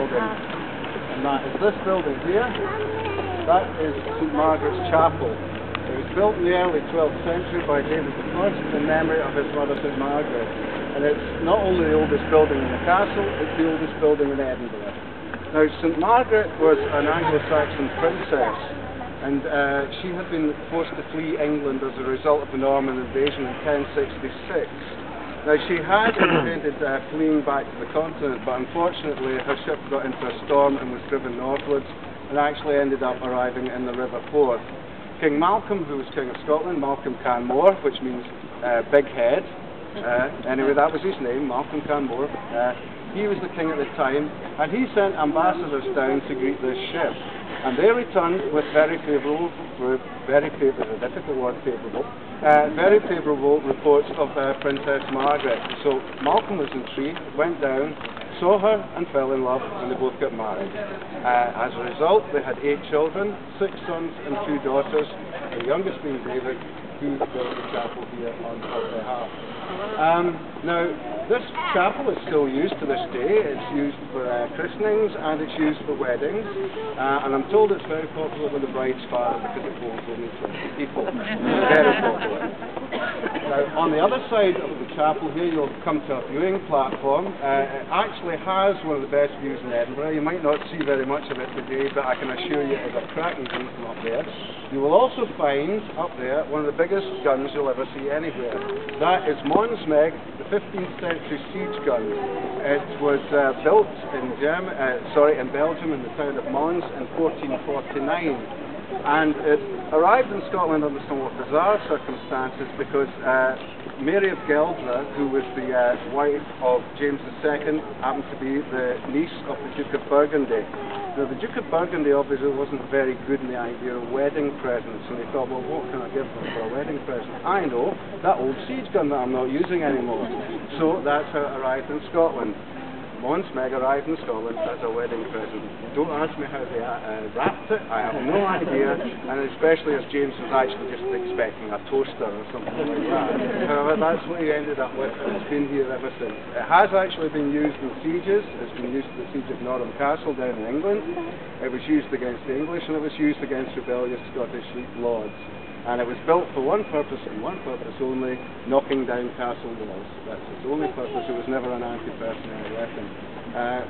building, and that is this building here. That is St Margaret's Chapel. It was built in the early 12th century by David I in memory of his mother St Margaret. And it's not only the oldest building in the castle, it's the oldest building in Edinburgh. Now, St Margaret was an Anglo-Saxon princess, and she had been forced to flee England as a result of the Norman invasion in 1066. Now, she had intended fleeing back to the continent, but unfortunately her ship got into a storm and was driven northwards, and actually ended up arriving in the River Forth. King Malcolm, who was King of Scotland, Malcolm Canmore, which means big head, anyway, that was his name, Malcolm Canmore. He was the king at the time, and he sent ambassadors down to greet this ship. And they returned with very favourable reports of Princess Margaret. So Malcolm was intrigued, went down, saw her and fell in love, and they both got married. As a result, they had 8 children, 6 sons and 2 daughters, the youngest being David, who built the chapel here on her behalf. Now, this chapel is still used to this day. It's used for christenings and it's used for weddings. And I'm told it's very popular with the bride's father because it holds only 20 people. Very popular. Now, on the other side of the chapel here, you'll come to a viewing platform. It actually has one of the best views in Edinburgh. You might not see very much of it today, but I can assure you it's a cracking view from up there. You will also find up there one of the biggest guns you'll ever see anywhere. That is Mons Meg, the 15th century siege gun. It was built in Belgium in the town of Mons in 1449. And it arrived in Scotland under somewhat bizarre circumstances because Mary of Geldra, who was the wife of James II, happened to be the niece of the Duke of Burgundy. Now, the Duke of Burgundy obviously wasn't very good in the idea of wedding presents, and he thought, well, what can I give them for a wedding present? I know, that old siege gun that I'm not using anymore. So that's how it arrived in Scotland. Mons Meg arrived in Scotland as a wedding present. Don't ask me how they wrapped it, I have no idea, and especially as James was actually just expecting a toaster or something like that. However, that's what he ended up with, and it's been here ever since. It has actually been used in sieges. It's been used in the siege of Edinburgh Castle down in England. It was used against the English, and it was used against rebellious Scottish lords. And it was built for one purpose and one purpose only, knocking down castle walls. That's its only purpose. It was never an anti-personnel weapon.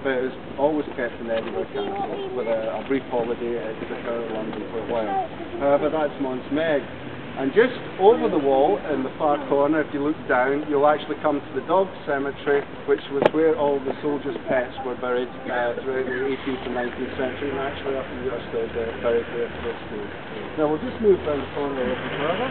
But it was always kept in Edinburgh Castle with a brief holiday at the Tower of London for a while. However, that's Mons Meg. And just over the wall in the far corner, if you look down, you'll actually come to the dog cemetery, which was where all the soldiers' pets were buried throughout the 18th and 19th century, and actually up in the still buried there to this day. Now we'll just move down the corner a little further.